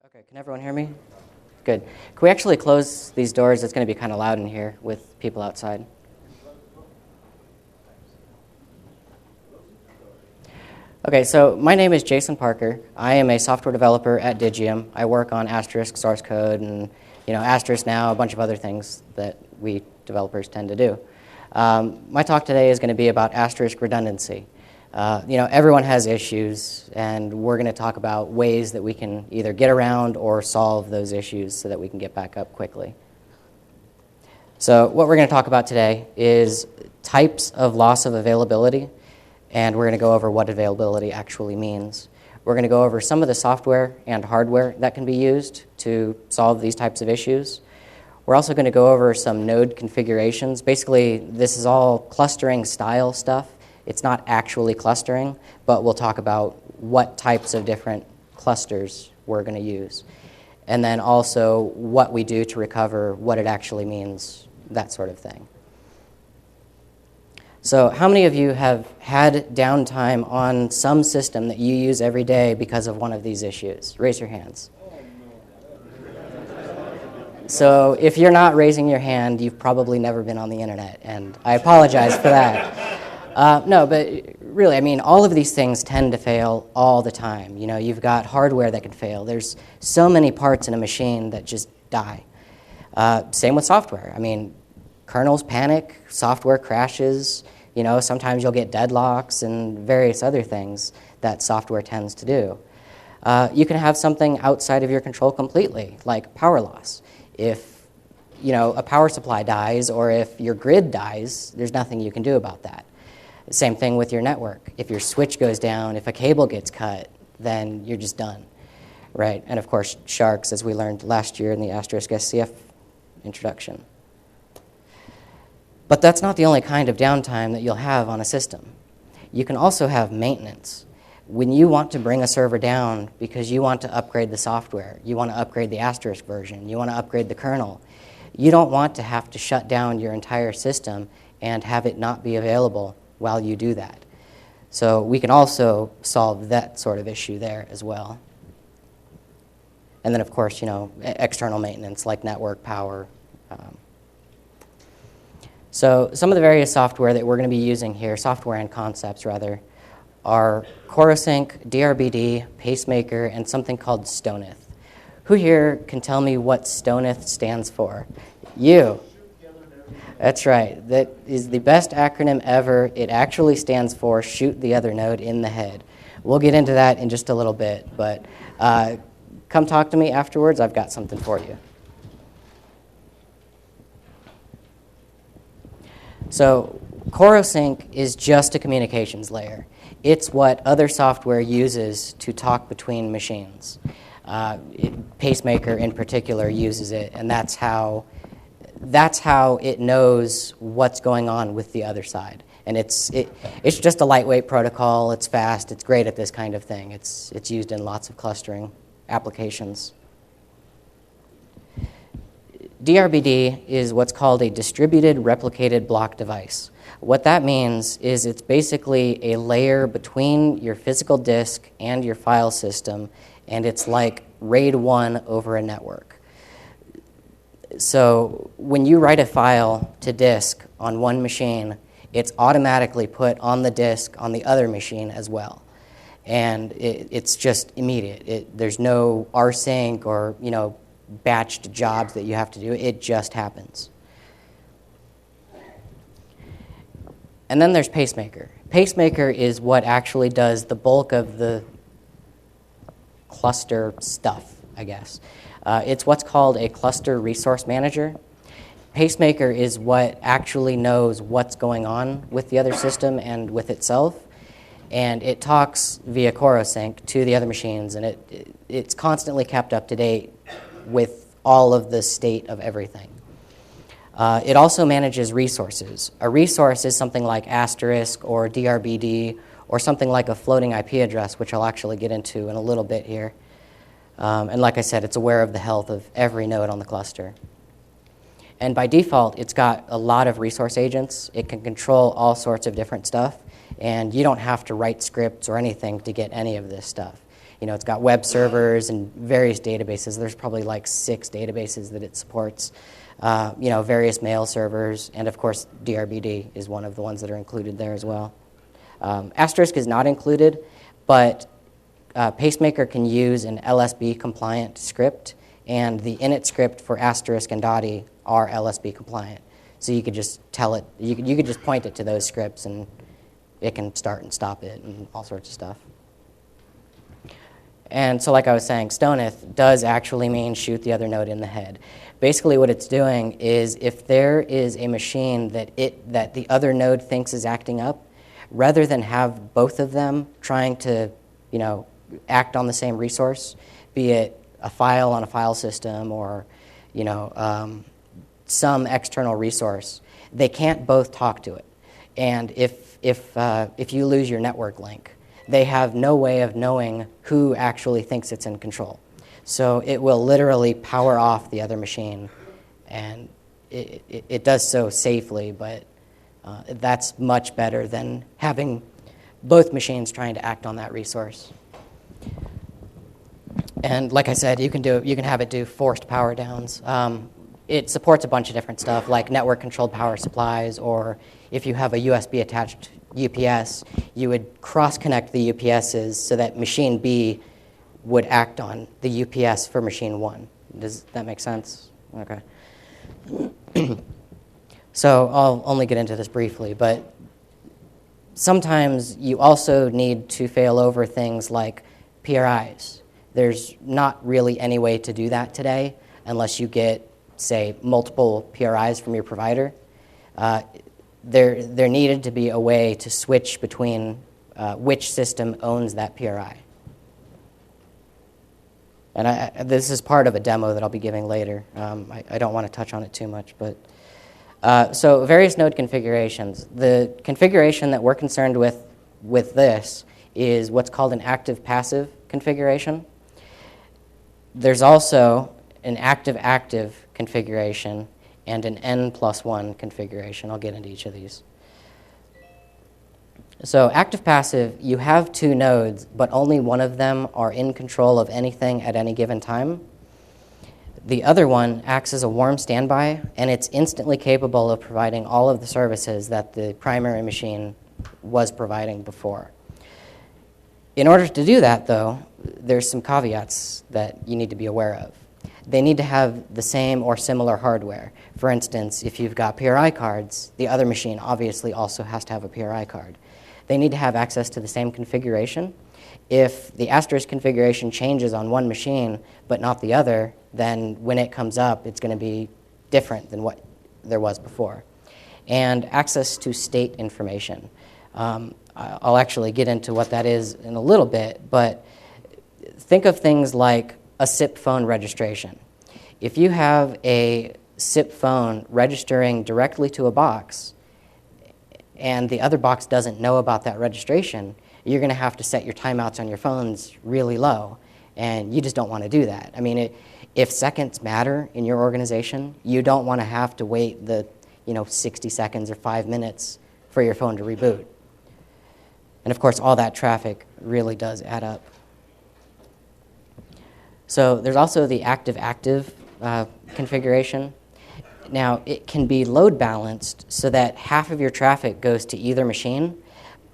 Okay, can everyone hear me? Good. Can we actually close these doors? It's going to be kind of loud in here with people outside. Okay, so my name is Jason Parker. I am a software developer at Digium. I work on Asterisk source code and Asterisk now, a bunch of other things that we developers tend to do. My talk today is going to be about Asterisk redundancy. Everyone has issues, and we're going to talk about ways that we can either get around or solve those issues so that we can get back up quickly. So what we're going to talk about today is types of loss of availability, and we're going to go over what availability actually means. We're going to go over some of the software and hardware that can be used to solve these types of issues. We're also going to go over some node configurations. Basically, this is all clustering style stuff. It's not actually clustering, but we'll talk about what types of different clusters we're going to use. And then also what we do to recover, what it actually means, that sort of thing. So how many of you have had downtime on some system that you use every day because of one of these issues? Raise your hands. So if you're not raising your hand, you've probably never been on the internet, and I apologize for that. No, but really, all of these things tend to fail all the time. You've got hardware that can fail. There's so many parts in a machine that just die. Same with software. Kernels panic, software crashes. Sometimes you'll get deadlocks and various other things that software tends to do. You can have something outside of your control completely, like power loss. If a power supply dies or if your grid dies, there's nothing you can do about that. Same thing with your network. If your switch goes down, if a cable gets cut, then you're just done, right? And of course, sharks, as we learned last year in the Asterisk SCF introduction. But that's not the only kind of downtime that you'll have on a system. You can also have maintenance. When you want to bring a server down because you want to upgrade the software, you want to upgrade the Asterisk version, you want to upgrade the kernel, you don't want to have to shut down your entire system and have it not be available while you do that. So we can also solve that sort of issue there as well. And then, of course, external maintenance like network power. So some of the various software that we're going to be using here, software and concepts rather, are CoroSync, DRBD, Pacemaker, and something called Stoneth. Who here can tell me what Stoneth stands for? You. That's right. That is the best acronym ever. It actually stands for shoot the other node in the head. We'll get into that in just a little bit, but come talk to me afterwards. I've got something for you. So CoroSync is just a communications layer. It's what other software uses to talk between machines. Pacemaker in particular uses it, and that's how it knows what's going on with the other side. And it's just a lightweight protocol. It's fast. It's great at this kind of thing. It's used in lots of clustering applications. DRBD is what's called a distributed replicated block device. What that means is it's basically a layer between your physical disk and your file system, and it's like RAID 1 over a network. So when you write a file to disk on one machine, it's automatically put on the disk on the other machine as well. And it's just immediate. There's no rsync or batched jobs that you have to do. It just happens. And then there's Pacemaker. Pacemaker is what actually does the bulk of the cluster stuff, I guess. It's what's called a cluster resource manager. Pacemaker is what actually knows what's going on with the other system and with itself, and it talks via CoroSync to the other machines, and it's constantly kept up to date with all of the state of everything. It also manages resources. A resource is something like Asterisk or DRBD or something like a floating IP address, which I'll actually get into in a little bit here. And like I said, it's aware of the health of every node on the cluster. And by default, it's got a lot of resource agents. It can control all sorts of different stuff, and you don't have to write scripts or anything to get any of this stuff. It's got web servers and various databases. There's probably like 6 databases that it supports. Various mail servers, and of course DRBD is one of the ones that are included there as well. Asterisk is not included, but Pacemaker can use an LSB compliant script, and the init script for Asterisk and Dotty are LSB compliant. So you could just tell it, you could just point it to those scripts and it can start and stop it and all sorts of stuff. And so like I was saying, stoneth does actually mean shoot the other node in the head. Basically what it's doing is if there is a machine that the other node thinks is acting up, rather than have both of them trying to act on the same resource, be it a file on a file system or some external resource, they can't both talk to it. And if you lose your network link, they have no way of knowing who actually thinks it's in control. So it will literally power off the other machine, and it does so safely, but that's much better than having both machines trying to act on that resource. And like I said, you can have it do forced power downs. It supports a bunch of different stuff, like network-controlled power supplies, or if you have a USB-attached UPS, you would cross-connect the UPSs so that machine B would act on the UPS for machine 1. Does that make sense? Okay. So I'll only get into this briefly, but sometimes you also need to fail over things like PRIs. There's not really any way to do that today unless you get, say, multiple PRIs from your provider. There needed to be a way to switch between which system owns that PRI. And this is part of a demo that I'll be giving later. I don't want to touch on it too much, but so various node configurations. The configuration that we're concerned with this is what's called an active-passive configuration. There's also an active-active configuration and an N+1 configuration. I'll get into each of these. So active-passive, you have 2 nodes, but only one of them are in control of anything at any given time. The other one acts as a warm standby, and it's instantly capable of providing all of the services that the primary machine was providing before. In order to do that, though, there's some caveats that you need to be aware of. They need to have the same or similar hardware. For instance, if you've got PRI cards, the other machine obviously also has to have a PRI card. They need to have access to the same configuration. If the Asterisk configuration changes on one machine but not the other, then when it comes up, it's going to be different than what there was before. And access to state information. I'll actually get into what that is in a little bit, but think of things like a SIP phone registration. If you have a SIP phone registering directly to a box and the other box doesn't know about that registration, you're going to have to set your timeouts on your phones really low, and you just don't want to do that. I mean, if seconds matter in your organization, you don't want to have to wait the 60 seconds or 5 minutes for your phone to reboot. And of course, all that traffic really does add up. So there's also the active-active configuration. Now, it can be load balanced so that half of your traffic goes to either machine,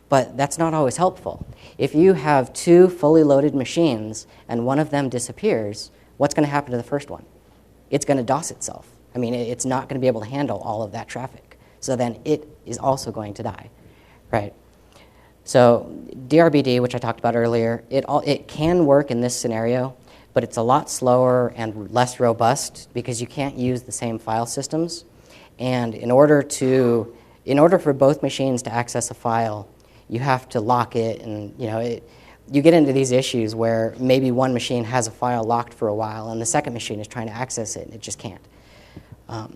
but that's not always helpful. If you have 2 fully loaded machines and one of them disappears, what's going to happen to the first one? It's going to DOS itself. I mean, it's not going to be able to handle all of that traffic. So then it is also going to die, right? So DRBD, which I talked about earlier, it can work in this scenario, but it's a lot slower and less robust because you can't use the same file systems. And in order for both machines to access a file, you have to lock it, and you get into these issues where maybe one machine has a file locked for a while and the second machine is trying to access it and it just can't.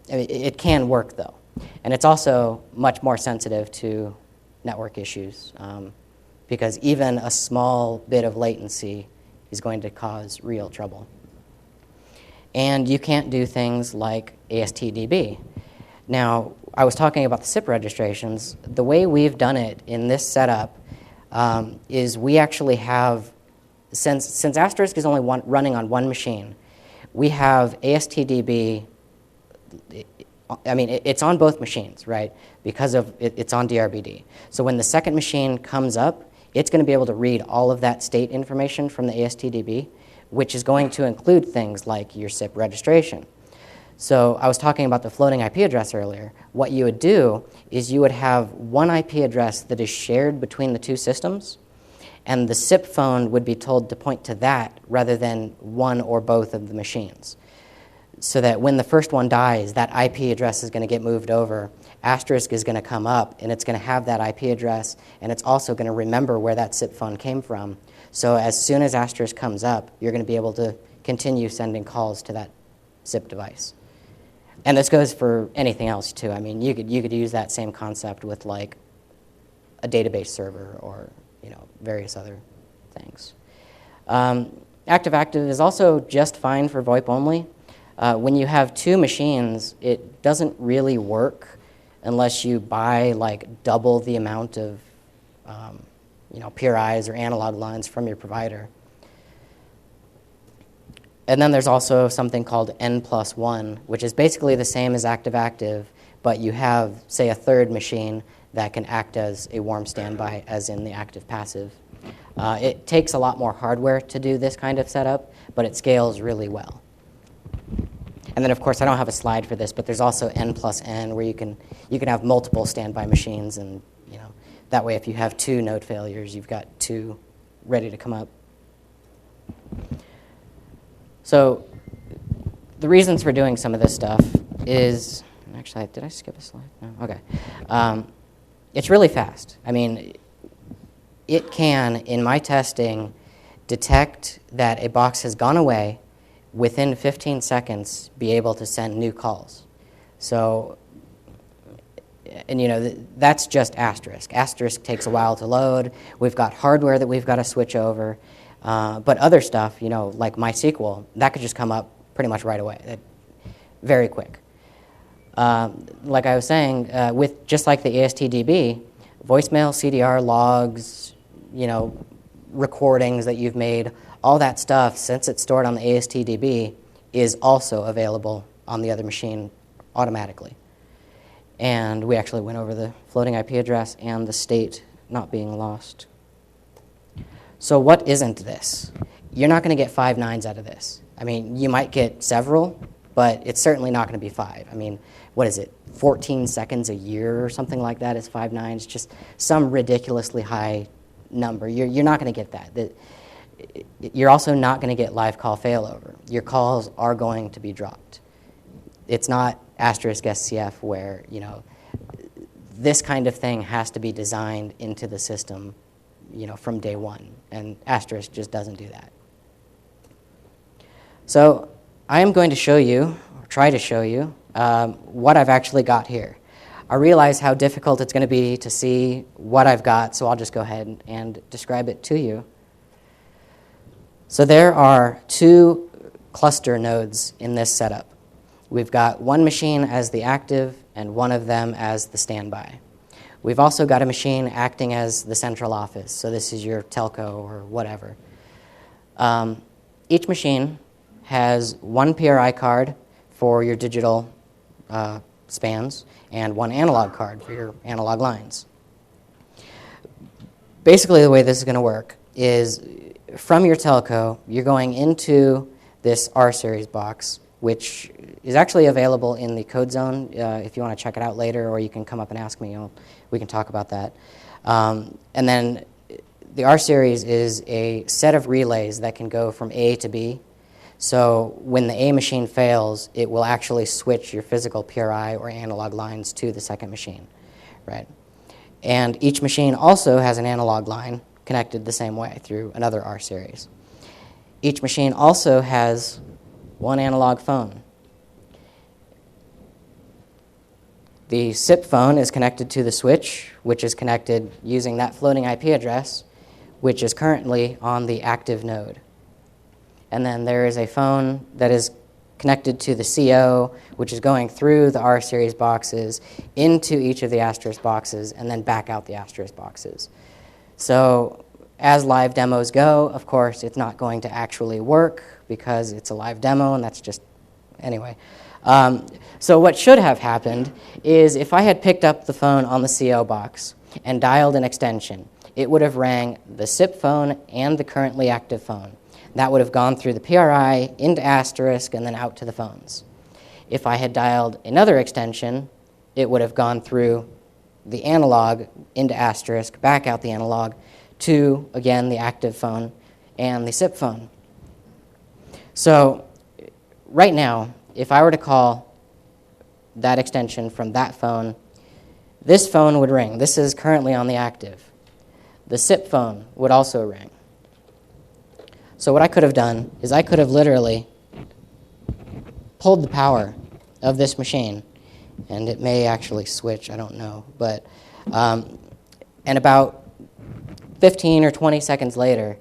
It can work though, and it's also much more sensitive to network issues because even a small bit of latency is going to cause real trouble. And you can't do things like ASTDB. Now, I was talking about the SIP registrations. The way we've done it in this setup is we actually have since Asterisk is only running on one machine, we have ASTDB. I mean, it's on both machines, right? Because of it's on DRBD. So when the second machine comes up, it's going to be able to read all of that state information from the ASTDB, which is going to include things like your SIP registration. So I was talking about the floating IP address earlier. What you would do is you would have one IP address that is shared between the two systems, and the SIP phone would be told to point to that rather than one or both of the machines. So that when the first one dies, that IP address is going to get moved over. Asterisk is going to come up, and it's going to have that IP address, and it's also going to remember where that SIP phone came from. So as soon as Asterisk comes up, you're going to be able to continue sending calls to that SIP device. And this goes for anything else, too. I mean, you could use that same concept with, like, a database server or, various other things. Active-active is also just fine for VoIP only. When you have two machines, it doesn't really work unless you buy like double the amount of PRIs or analog lines from your provider. And then there's also something called N+1, which is basically the same as active-active, but you have, say, a third machine that can act as a warm standby, as in the active-passive. It takes a lot more hardware to do this kind of setup, but it scales really well. And then, of course, I don't have a slide for this, but there's also N+N, where you can have multiple standby machines, and that way, if you have two node failures, you've got two ready to come up. So the reasons for doing some of this stuff is, actually, did I skip a slide? No, okay. It's really fast. I mean, it can, in my testing, detect that a box has gone away, within 15 seconds, be able to send new calls. So, and that's just Asterisk. Asterisk takes a while to load. We've got hardware that we've got to switch over. But other stuff, like MySQL, that could just come up pretty much right away, very quick. Like I was saying, with just like the ASTDB, voicemail, CDR, logs, recordings that you've made, all that stuff, since it's stored on the ASTDB, is also available on the other machine automatically. And we actually went over the floating IP address and the state not being lost. So what isn't this? You're not going to get 5 nines out of this. I mean, you might get several, but it's certainly not going to be 5. I mean, what is it, 14 seconds a year or something like that is 5 nines? Just some ridiculously high number. You're not going to get that. You're also not going to get live call failover. Your calls are going to be dropped. It's not Asterisk SCF where, this kind of thing has to be designed into the system, from day one. And Asterisk just doesn't do that. So I am going to show you, or try to show you, what I've actually got here. I realize how difficult it's going to be to see what I've got, so I'll just go ahead and describe it to you. So there are 2 cluster nodes in this setup. We've got one machine as the active and one of them as the standby. We've also got a machine acting as the central office, so this is your telco or whatever. Each machine has one PRI card for your digital spans and one analog card for your analog lines. Basically, the way this is going to work is from your telco, you're going into this R-Series box, which is actually available in the code zone if you want to check it out later, or you can come up and ask me. We can talk about that. And then the R-Series is a set of relays that can go from A to B. So when the A machine fails, it will actually switch your physical PRI or analog lines to the second machine, right? And each machine also has an analog line connected the same way through another R-Series. Each machine also has one analog phone. The SIP phone is connected to the switch, which is connected using that floating IP address, which is currently on the active node. And then there is a phone that is connected to the CO, which is going through the R-Series boxes into each of the Asterisk boxes and then back out the Asterisk boxes. So as live demos go, of course, it's not going to actually work because it's a live demo, and that's just, anyway. So what should have happened is if I had picked up the phone on the CO box and dialed an extension, it would have rang the SIP phone and the currently active phone. That would have gone through the PRI into Asterisk and then out to the phones. If I had dialed another extension, it would have gone through the analog into Asterisk, back out the analog to, again, the active phone and the SIP phone. So right now, if I were to call that extension from that phone, this phone would ring. This is currently on the active. The SIP phone would also ring. So what I could have done is I could have literally pulled the power of this machine, and it may actually switch, I don't know, but and about 15 or 20 seconds later,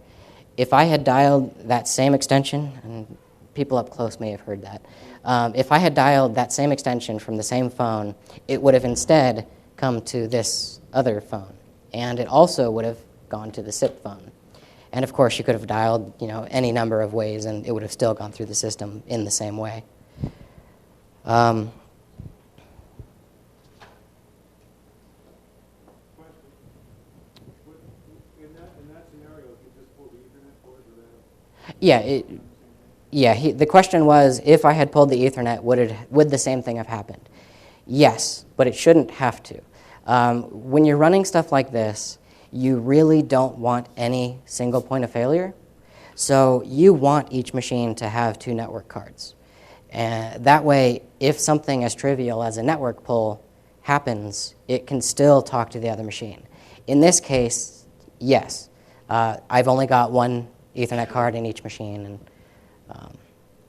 if I had dialed that same extension, and people up close may have heard that, if I had dialed that same extension from the same phone, it would have instead come to this other phone, and it also would have gone to the SIP phone. And of course, you could have dialed, any number of ways, and it would have still gone through the system in the same way. Yeah, the question was, if I had pulled the Ethernet, would the same thing have happened? Yes, but it shouldn't have to. When you're running stuff like this, you really don't want any single point of failure. So you want each machine to have 2 network cards. And that way, if something as trivial as a network pull happens, it can still talk to the other machine. In this case, yes. I've only got 1 Ethernet card in each machine.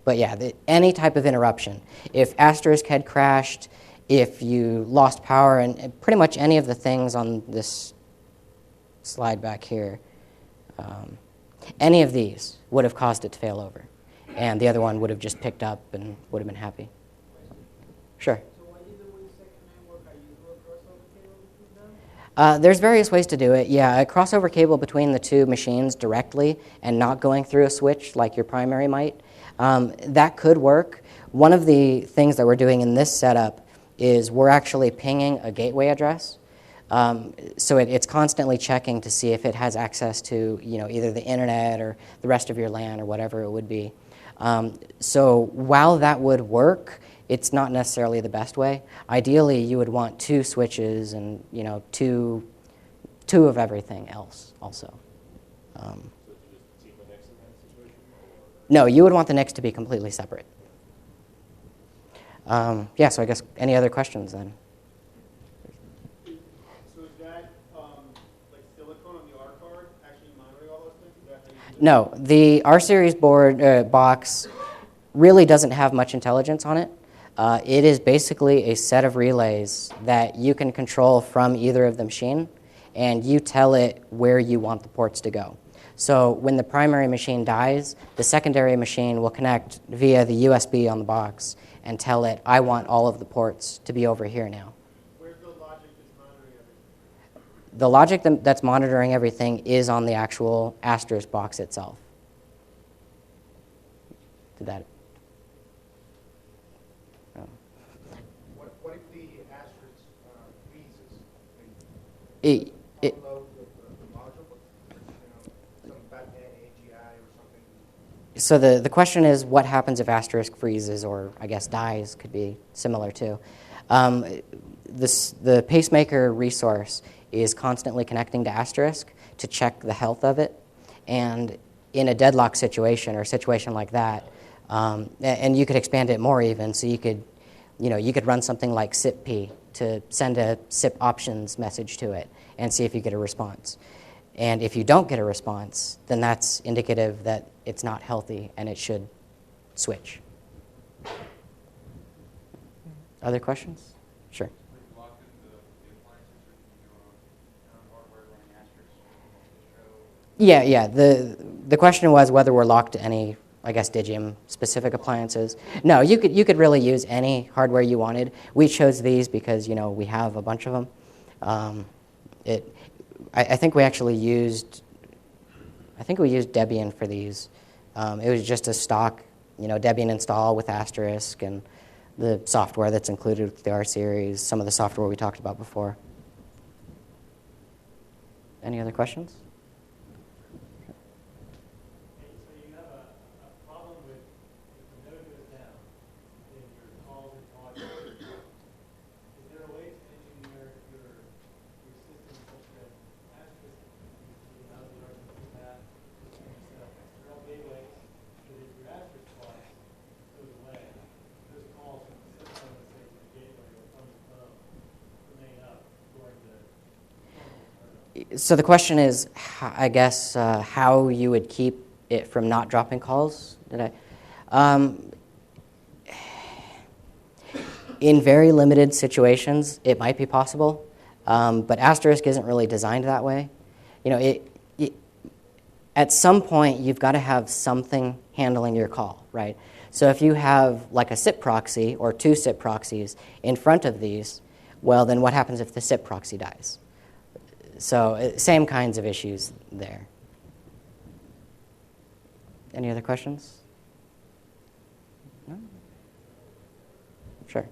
But yeah, any type of interruption. If Asterisk had crashed, if you lost power, and pretty much any of the things on this slide back here, any of these would have caused it to fail over. And the other one would have just picked up and would have been happy. Sure. So when you do second network, are you doing a crossover cable between them? There's various ways to do it. Yeah, a crossover cable between the 2 machines directly and not going through a switch like your primary might. That could work. One of the things that we're doing in this setup is we're actually pinging a gateway address. So it's constantly checking to see if it has access to either the internet or the rest of your LAN or whatever it would be. So while that would work, it's not necessarily the best way. Ideally, you would want 2 switches and two of everything else also. No, you would want the NICs to be completely separate. Yeah, so I guess any other questions then? So is that like silicone on the R card actually monitoring all those things? Is that how you do it? No, the R series board box really doesn't have much intelligence on it. It is basically a set of relays that you can control from either of the machine, and you tell it where you want the ports to go. So when the primary machine dies, the secondary machine will connect via the USB on the box and tell it, I want all of the ports to be over here now. Where's the logic that's monitoring everything? The logic that's monitoring everything is on the actual Asterisk box itself. Did that? Oh. What if the Asterisk freezes? It, So the question is, what happens if Asterisk freezes, or I guess dies could be similar too. The Pacemaker resource is constantly connecting to Asterisk to check the health of it. And in a deadlock situation or a situation like that, and you could expand it more even, so you could run something like SIP-P to send a SIP options message to it and see if you get a response. And if you don't get a response, then that's indicative that it's not healthy and it should switch. Other questions? Sure. Yeah. The question was whether we're locked to any, I guess, Digium specific appliances. No, you could really use any hardware you wanted. We chose these because we have a bunch of them. I think we actually used I think we used Debian for these. It was just a stock, Debian install with Asterisk and the software that's included with the R series, some of the software we talked about before. Any other questions? So you have a problem with if the node goes down, then your calls and logs. Is there a way to engineer your system such that Asterisk allows the argument to that set up external gateways so that your Asterisk box goes away? Those calls from the system, let's say, to the gateway or from the phone remain up during the So the question is, I guess, how you would keep it from not dropping calls? In very limited situations, it might be possible, but Asterisk isn't really designed that way. At some point, you've got to have something handling your call, right? So if you have like a SIP proxy or two SIP proxies in front of these, well, then what happens if the SIP proxy dies? So same kinds of issues there. Any other questions? No? Sure.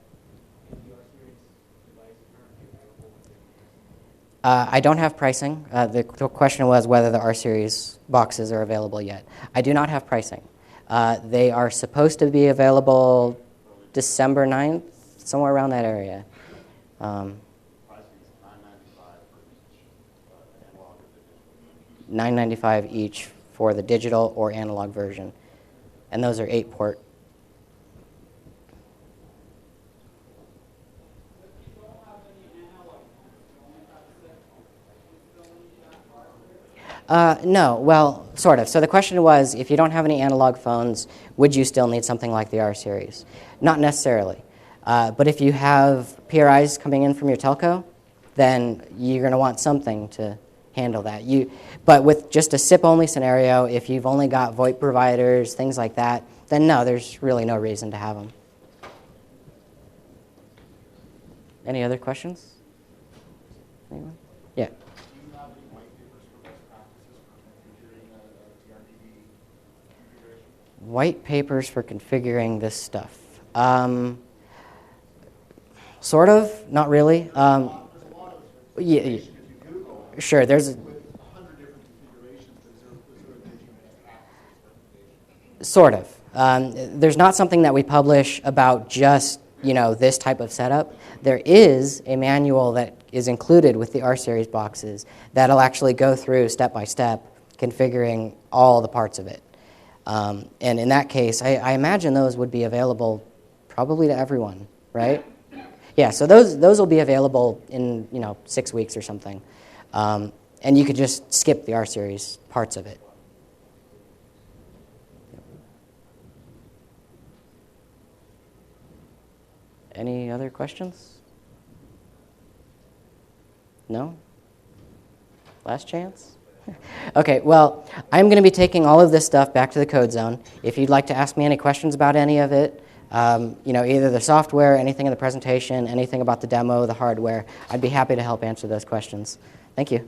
I don't have pricing. The question was whether the R-Series boxes are available yet. I do not have pricing. They are supposed to be available December 9th, somewhere around that area. $9.95 each for the digital or analog version. And those are 8-port. No, well, sort of. So the question was, if you don't have any analog phones, would you still need something like the R-Series? Not necessarily. But if you have PRIs coming in from your telco, then you're going to want something to handle that. But with just a SIP-only scenario, if you've only got VoIP providers, things like that, then no, there's really no reason to have them. Any other questions? Anyone? Yeah. Do you have any white papers for best practices for configuring a TRPD configuration? White papers for configuring this stuff. Sort of, not really. There's a lot of Yeah, if you Google sure, there's with 100 different configurations, but is there a Digium best practices recommendation? sort of. There's not something that we publish about just this type of setup. There is a manual that is included with the R-Series boxes that'll actually go through step by step configuring all the parts of it. And in that case, I imagine those would be available probably to everyone, right? Yeah, so those will be available in 6 weeks or something, and you could just skip the R-Series parts of it. Any other questions? No? Last chance? Okay, well, I'm going to be taking all of this stuff back to the code zone. If you'd like to ask me any questions about any of it, either the software, anything in the presentation, anything about the demo, the hardware, I'd be happy to help answer those questions. Thank you.